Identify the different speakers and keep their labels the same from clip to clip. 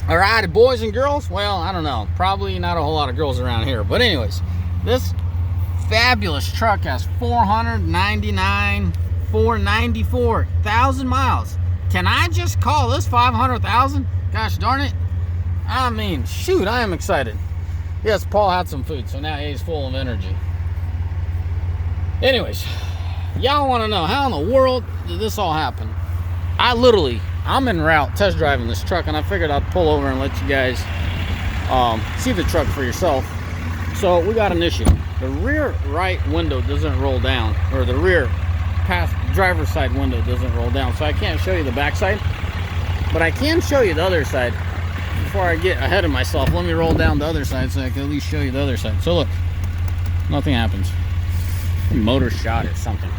Speaker 1: All right, boys and girls. Well, I don't know. Probably not a whole lot of girls around here. But anyways, this fabulous truck has 494,000 miles. Can I just call this 500,000? Gosh darn it. I mean, shoot, I am excited. Yes, Paul had some food, so now he's full of energy. Anyways, y'all want to know how in the world did this all happen? I'm en route test driving this truck, and I figured I'd pull over and let you guys see the truck for yourself. So we got an issue. The rear right window doesn't roll down, or the rear driver's side window doesn't roll down. So I can't show you the back side, but I can show you the other side. Before I get ahead of myself, let me roll down the other side so I can at least show you the other side. So look, nothing happens. Motor shot or something.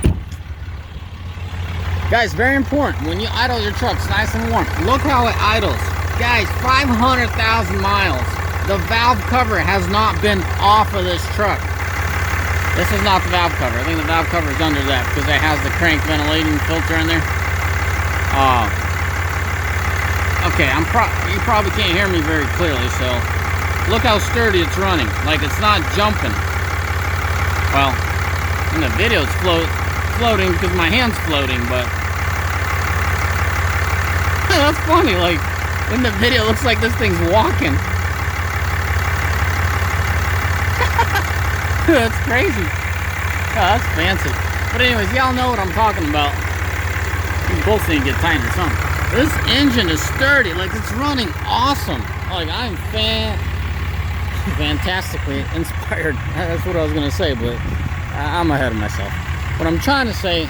Speaker 1: Guys, very important, when you idle your truck, it's nice and warm. Look how it idles. Guys, 500,000 miles. The valve cover has not been off of this truck. This is not the valve cover. I think the valve cover is under that because it has the crank ventilating filter in there. Okay, you probably can't hear me very clearly, so look how sturdy it's running. Like, it's not jumping. Well, in the video it's floating because my hand's floating, but that's funny. Like, in the video it looks like this thing's walking. That's crazy. Oh, that's fancy. But anyways, y'all know what I'm talking about. You both need to get tightened or something. This engine is sturdy. Like, it's running awesome. Like, I'm fantastically inspired. That's what I was gonna say, but I'm ahead of myself. What I'm trying to say,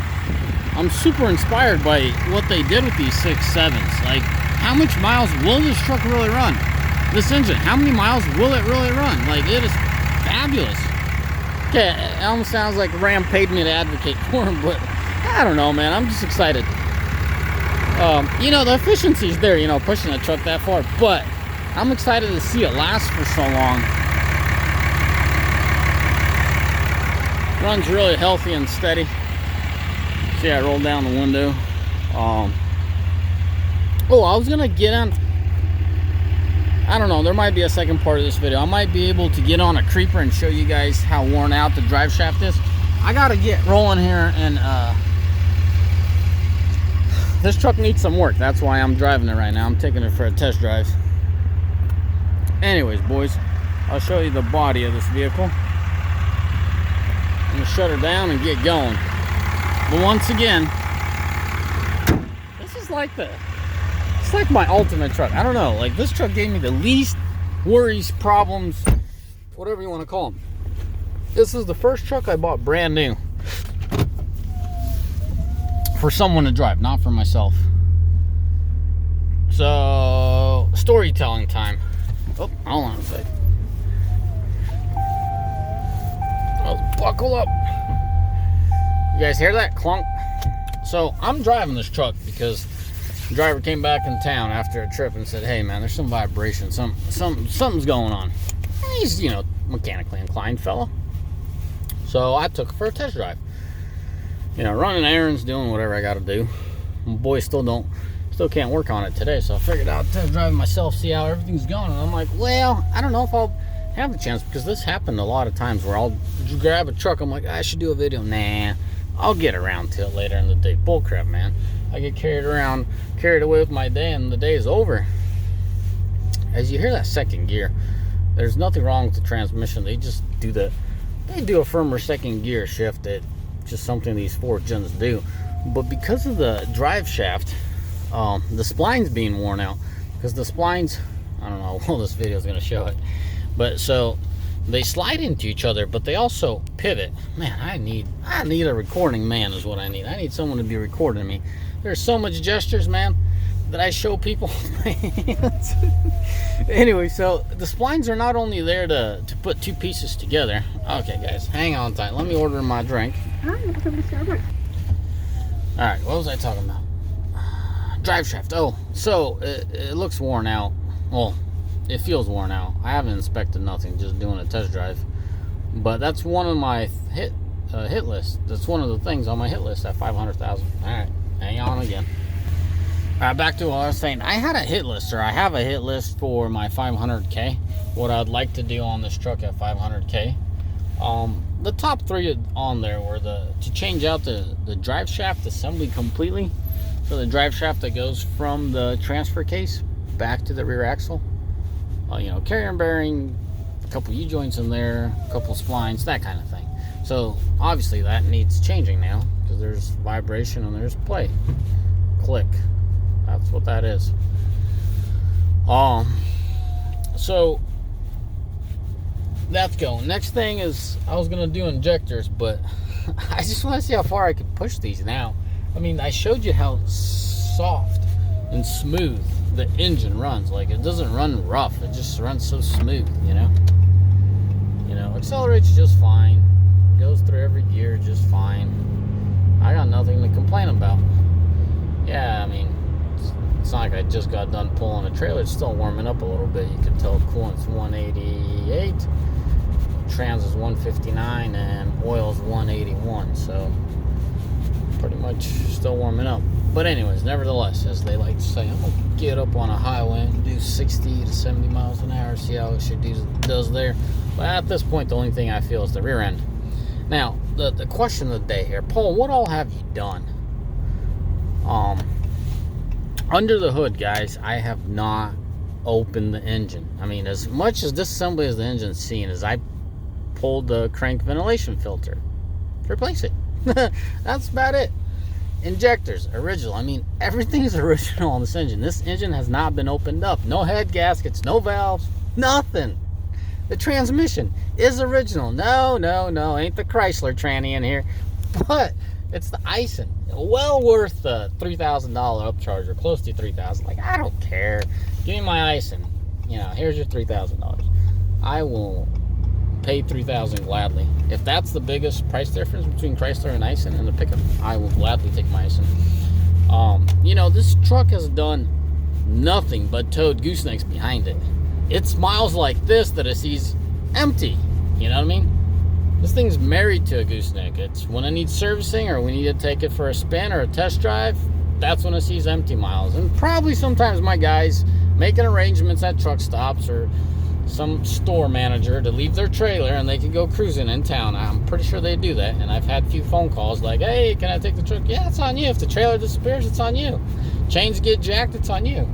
Speaker 1: I'm super inspired by what they did with these 6.7s. Like, how much miles will this truck really run? This engine, how many miles will it really run? Like, it is fabulous. Okay, it almost sounds like Ram paid me to advocate for him, but I don't know, man. I'm just excited. You know, the efficiency's there, you know, pushing a truck that far, but I'm excited to see it last for so long. Runs really healthy and steady. See, I rolled down the window. Oh, I was gonna get on, I don't know, there might be a second part of this video. I might be able to get on a creeper and show you guys how worn out the drive shaft is. I gotta get rolling here, and this truck needs some work. That's why I'm driving it right now. I'm taking it for a test drive. Anyways, boys, I'll show you the body of this vehicle. I'm gonna shut her down and get going. But once again, this is like it's like my ultimate truck. I don't know, like, this truck gave me the least worries, problems, whatever you want to call them. This is the first truck I bought brand new for someone to drive, not for myself. So, storytelling time. Oh, hold on a sec. Let's buckle up. You guys hear that clunk? So, I'm driving this truck because the driver came back in town after a trip and said, hey man, there's some vibration, something's going on. And he's, you know, mechanically inclined fellow. So I took it for a test drive. You know, running errands, doing whatever I gotta do. My boys still can't work on it today, so I figured I'd test drive myself, see how everything's going. And I'm like, well, I don't know if I'll have the chance, because this happened a lot of times where I'll grab a truck, I'm like, I should do a video. Nah, I'll get around to it later in the day. Bullcrap, man. I get carried away with my day, and the day is over. As you hear that second gear, there's nothing wrong with the transmission. They just do a firmer second gear shift. That just something these 4 gens do. But because of the drive shaft, the splines being worn out, because the splines, I don't know, well, this video is going to show it, but so they slide into each other, but they also pivot. Man, I need a recording man is what I need. I need someone to be recording me. There's so much gestures, man, that I show people. Anyway, so the splines are not only there to put 2 pieces together. Okay, guys, hang on tight. Let me order my drink. Alright, what was I talking about? Drive shaft. Oh, so it looks worn out. Well, it feels worn out. I haven't inspected nothing, just doing a test drive. But that's one of my hit list. That's one of the things on my hit list at 500,000. All right, hang on again. Back to what I was saying. I had a hit list, or I have a hit list for my 500K. What I'd like to do on this truck at 500K. The top three on there were to change out the drive shaft assembly completely. So the drive shaft that goes from the transfer case back to the rear axle. Carrier bearing, a couple U-joints in there, a couple splines, that kind of thing. So obviously that needs changing now because there's vibration and there's play. Click. That's what that is. So that's going. Next thing is I was gonna do injectors, but I just want to see how far I can push these now. I mean, I showed you how soft and smooth the engine runs. Like, it doesn't run rough, it just runs so smooth, accelerates just fine, goes through every gear just fine. I got nothing to complain about. Yeah, I mean, it's not like I just got done pulling a trailer. It's still warming up a little bit. You can tell coolant's 188, trans is 159, and oil is 181. So pretty much still warming up. But anyways, nevertheless, as they like to say, I'm gonna get up on a highway and do 60 to 70 miles an hour, see how it does there. But at this point, the only thing I feel is the rear end. Now, the question of the day here, Paul, what all have you done? Under the hood, guys, I have not opened the engine. I mean, as much as disassembly as the engine's seen, is I pulled the crank ventilation filter, replace it. That's about it. Injectors, original. I mean, everything is original on this engine. This engine has not been opened up. No head gaskets, no valves, nothing. The transmission is original. No, ain't the Chrysler tranny in here. But it's the aisin. Well worth the $3,000 upcharge, or close to $3,000. Like, I don't care. Give me my aisin. Here's your $3,000. I will pay $3,000 gladly. If that's the biggest price difference between Chrysler and aisin and the pickup, I will gladly take my aisin. This truck has done nothing but towed goosenecks behind it. It's miles like this that it sees empty. You know what I mean? This thing's married to a gooseneck. It's when it needs servicing or we need to take it for a spin or a test drive, that's when it sees empty miles. And probably sometimes my guys making arrangements at truck stops or some store manager to leave their trailer and they can go cruising in town. I'm pretty sure they do that. And I've had a few phone calls like, hey, can I take the truck? Yeah, it's on you. If the trailer disappears, it's on you. Chains get jacked, it's on you.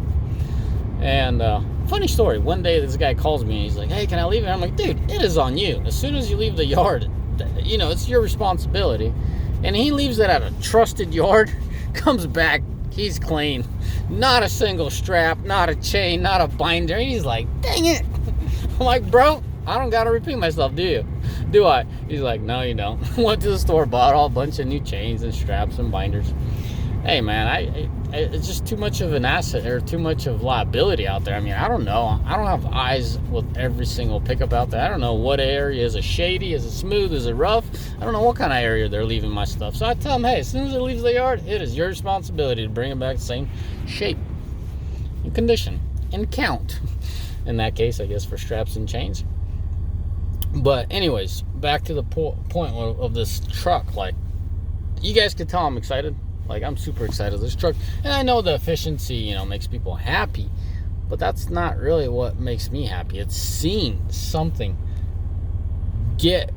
Speaker 1: And funny story, one day this guy calls me and he's like, hey, can I leave it? I'm like, dude, it is on you. As soon as you leave the yard, it's your responsibility. And he leaves it at a trusted yard, comes back, he's clean. Not a single strap, not a chain, not a binder. And he's like, dang it. I'm like, bro, I don't got to repeat myself, do you? Do I? He's like, no, you don't. Went to the store, bought a bunch of new chains and straps and binders. Hey, man, it's just too much of an asset or too much of liability out there. I mean, I don't know. I don't have eyes with every single pickup out there. I don't know what area. Is it shady? Is it smooth? Is it rough? I don't know what kind of area they're leaving my stuff. So I tell them, hey, as soon as it leaves the yard, it is your responsibility to bring it back the same shape and condition and count. In that case, I guess, for straps and chains. But anyways, back to the point of this truck. Like, you guys can tell I'm excited. Like, I'm super excited this truck. And I know the efficiency, makes people happy. But that's not really what makes me happy. It's seeing something get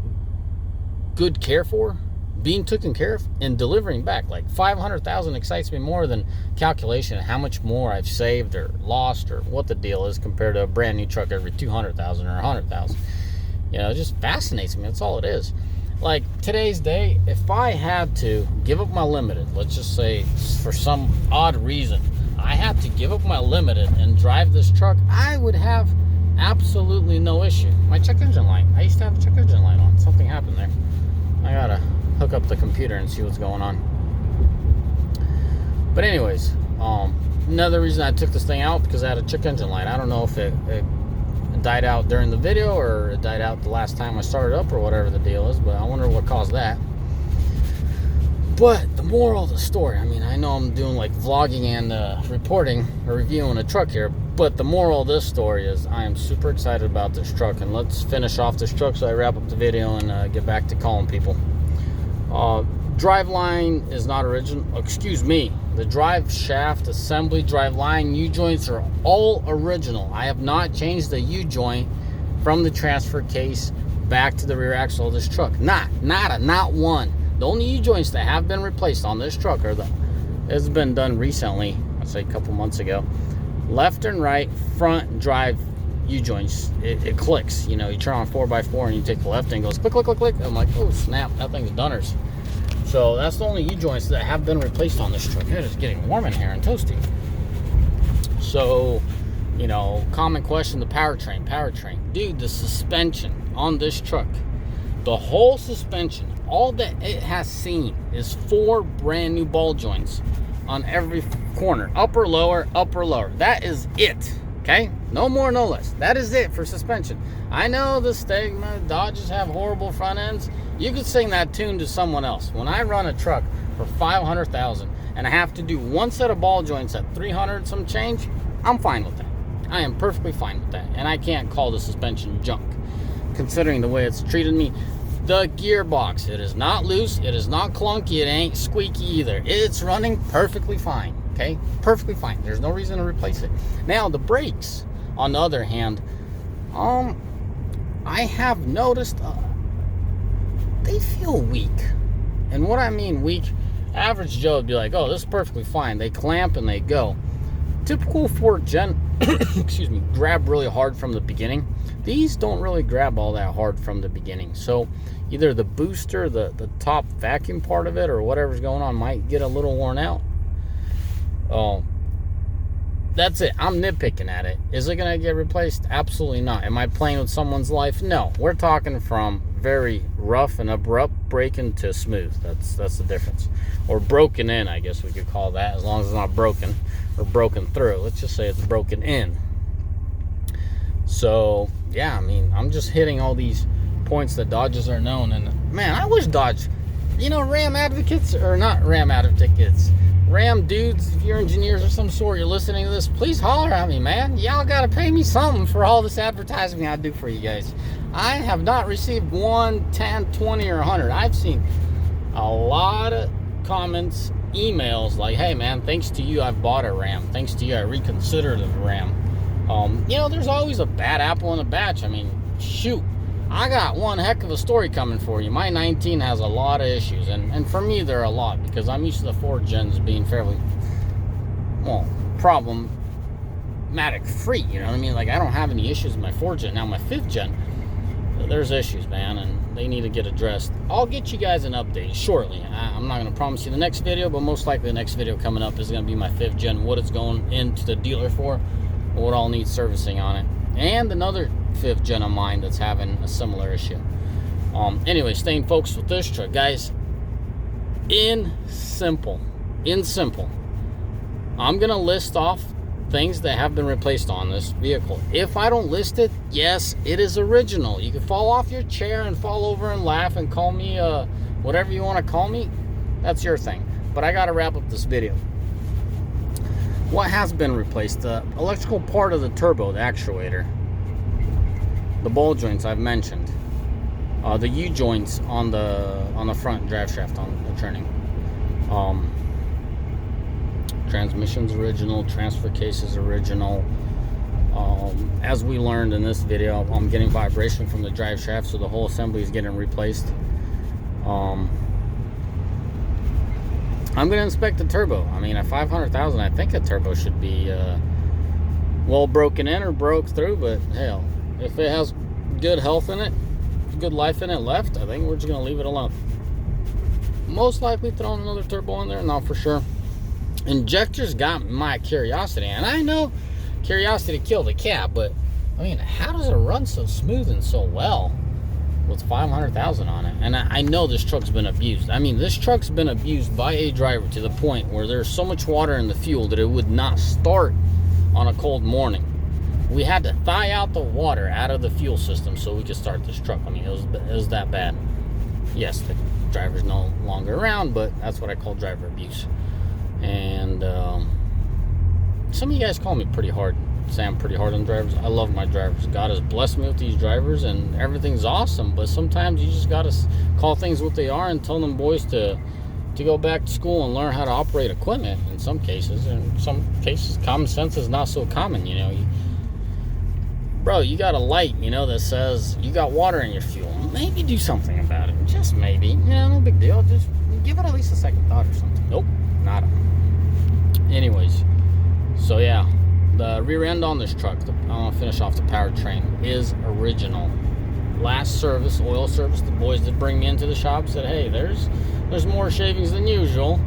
Speaker 1: good care for, being taken care of, and delivering back. Like, 500,000 excites me more than calculation of how much more I've saved or lost or what the deal is compared to a brand new truck every 200,000 or 100,000. It just fascinates me. That's all it is. Like, today's day, if I had to give up my limited, let's just say for some odd reason, I had to give up my limited and drive this truck, I would have absolutely no issue. My check engine light. I used to have a check engine light on. Something happened there. I gotta hook up the computer and see what's going on. But anyways, another reason I took this thing out, because I had a check engine light. I don't know if it died out during the video or it died out the last time I started up or whatever the deal is, but I wonder what caused that. But the moral of the story, I mean, I know I'm doing like vlogging and reporting or reviewing a truck here, but the moral of this story is I am super excited about this truck. And let's finish off this truck so I wrap up the video and get back to calling people. drive line is not original. Excuse me. The drive shaft assembly, drive line, U-joints are all original. I have not changed the U-joint from the transfer case back to the rear axle of this truck. Not one. The only U-joints that have been replaced on this truck it's been done recently, I'd say a couple months ago. Left and right front drive U-joints, it clicks. You know, you turn on 4x4 and you take the left and it goes click, click, click, click. I'm like, oh snap, that thing's doners. So that's the only U-joints that have been replaced on this truck. It is getting warm in here and toasty. So, you know, common question, the powertrain. Dude, the suspension on this truck, the whole suspension, all that it has seen is 4 brand new ball joints on every corner. Upper, lower. That is it. Okay? No more, no less. That is it for suspension. I know the stigma, Dodges have horrible front ends. You could sing that tune to someone else. When I run a truck for $500,000 and I have to do one set of ball joints at $300 some change, I'm fine with that. I am perfectly fine with that. And I can't call the suspension junk, considering the way it's treated me. The gearbox, it is not loose, it is not clunky, it ain't squeaky either. It's running perfectly fine, okay? Perfectly fine. There's no reason to replace it. Now, the brakes, on the other hand, I have noticed they feel weak. And what I mean weak, average Joe would be like, oh, this is perfectly fine. They clamp and they go. Typical 4th gen, excuse me, grab really hard from the beginning. These don't really grab all that hard from the beginning. So either the booster, the top vacuum part of it, or whatever's going on might get a little worn out. That's it. I'm nitpicking at it. Is it going to get replaced? Absolutely not. Am I playing with someone's life? No. We're talking from very rough and abrupt braking to smooth. That's the difference. Or broken in, I guess we could call that, as long as it's not broken or broken through. Let's just say it's broken in. So, yeah, I mean, I'm just hitting all these points that Dodges are known. And, man, I wish Dodge, you know, Ram advocates, or not Ram advocates, Ram dudes, if you're engineers of some sort, you're listening to this, please holler at me, man. Y'all got to pay me something for all this advertising I do for you guys. I have not received 1, 10, 20, or 100. I've seen a lot of comments, emails like, hey, man, thanks to you, I've bought a Ram. Thanks to you, I reconsidered a Ram. You know, there's always a bad apple in a batch. I mean, shoot. I got one heck of a story coming for you. My 19 has a lot of issues, and for me, there are a lot, because I'm used to the 4th gens being fairly, well, problematic free, you know what I mean? Like, I don't have any issues with my 4th gen. Now, my 5th gen, there's issues, man, and they need to get addressed. I'll get you guys an update shortly. I'm not going to promise you the next video, but most likely the next video coming up is going to be my 5th gen, what it's going into the dealer for, what all needs servicing on it, and another 5th gen of mine that's having a similar issue. Anyway, staying focused with this truck, guys. In simple, I'm gonna list off things that have been replaced on this vehicle. If I don't list it, yes, it is original. You can fall off your chair and fall over and laugh and call me whatever you want to call me. That's your thing. But I gotta wrap up this video. What has been replaced? The electrical part of the turbo, the actuator. The ball joints I've mentioned, the U-joints on the front drive shaft on the turning, transmission's original, transfer case is original. As we learned in this video, I'm getting vibration from the drive shaft, so the whole assembly is getting replaced. I'm going to inspect the turbo. I mean, at $500,000, I think a turbo should be well broken in or broke through, but hell, if it has good health in it, good life in it left, I think we're just going to leave it alone. Most likely throwing another turbo in there, not for sure. Injectors got my curiosity, and I know curiosity killed a cat, but I mean, how does it run so smooth and so well with $500,000 on it? And I know this truck's been abused. I mean, this truck's been abused by a driver to the point where there's so much water in the fuel that it would not start on a cold morning. We had to thaw out the water out of the fuel system so we could start this truck. I mean, it was that bad. Yes, the driver's no longer around, but that's what I call driver abuse. And some of you guys call me pretty hard. Say I'm pretty hard on drivers. I love my drivers. God has blessed me with these drivers, and everything's awesome. But sometimes you just got to call things what they are and tell them boys to to go back to school and learn how to operate equipment in some cases. And in some cases, common sense is not so common, you know. Bro, you got a light, you know, that says you got water in your fuel. Maybe do something about it. Just maybe. You know, no big deal. Just give it at least a second thought or something. Nope, nada. Anyways, so yeah, the rear end on this truck, I want to finish off the powertrain, is original. Last service, oil service, the boys did bring me into the shop, said, hey, there's more shavings than usual.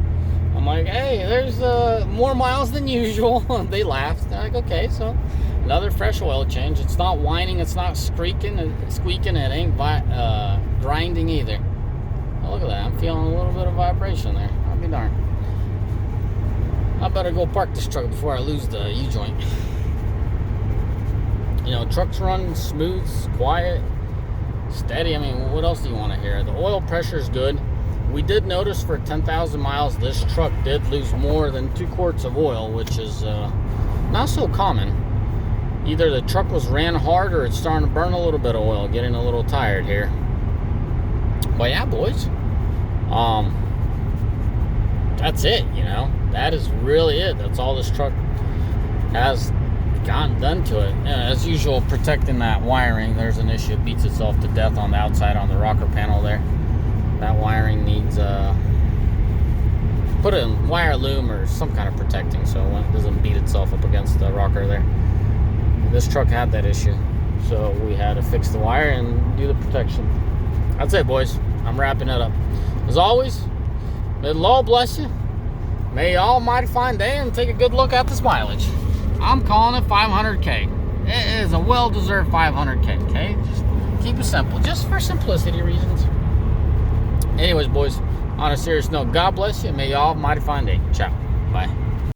Speaker 1: I'm like, hey, there's more miles than usual. They laughed. They're like, okay, so another fresh oil change. It's not whining, it's not squeaking, it ain't grinding either. Oh, look at that, I'm feeling a little bit of vibration there. I'll be darned. I better go park this truck before I lose the U-joint. You know, trucks run smooth, quiet, steady. I mean, what else do you want to hear? The oil pressure is good. We did notice for 10,000 miles, this truck did lose more than 2 quarts of oil, which is not so common. Either the truck was ran hard or it's starting to burn a little bit of oil, getting a little tired here. But yeah, boys, that's it, you know. That is really it. That's all this truck has gotten done to it. Yeah, as usual, protecting that wiring, there's an issue. It beats itself to death on the outside on the rocker panel there. That wiring needs put it in wire loom or some kind of protecting so it doesn't beat itself up against the rocker there. This truck had that issue, so we had to fix the wire and do the protection. That's it, boys. I'm wrapping it up. As always, may the Lord bless you. May you almighty find day and take a good look at this mileage. I'm calling it 500K. It is a well-deserved 500K, okay? Just keep it simple, just for simplicity reasons. Anyways, boys, on a serious note, God bless you. May you almighty find day. Ciao. Bye.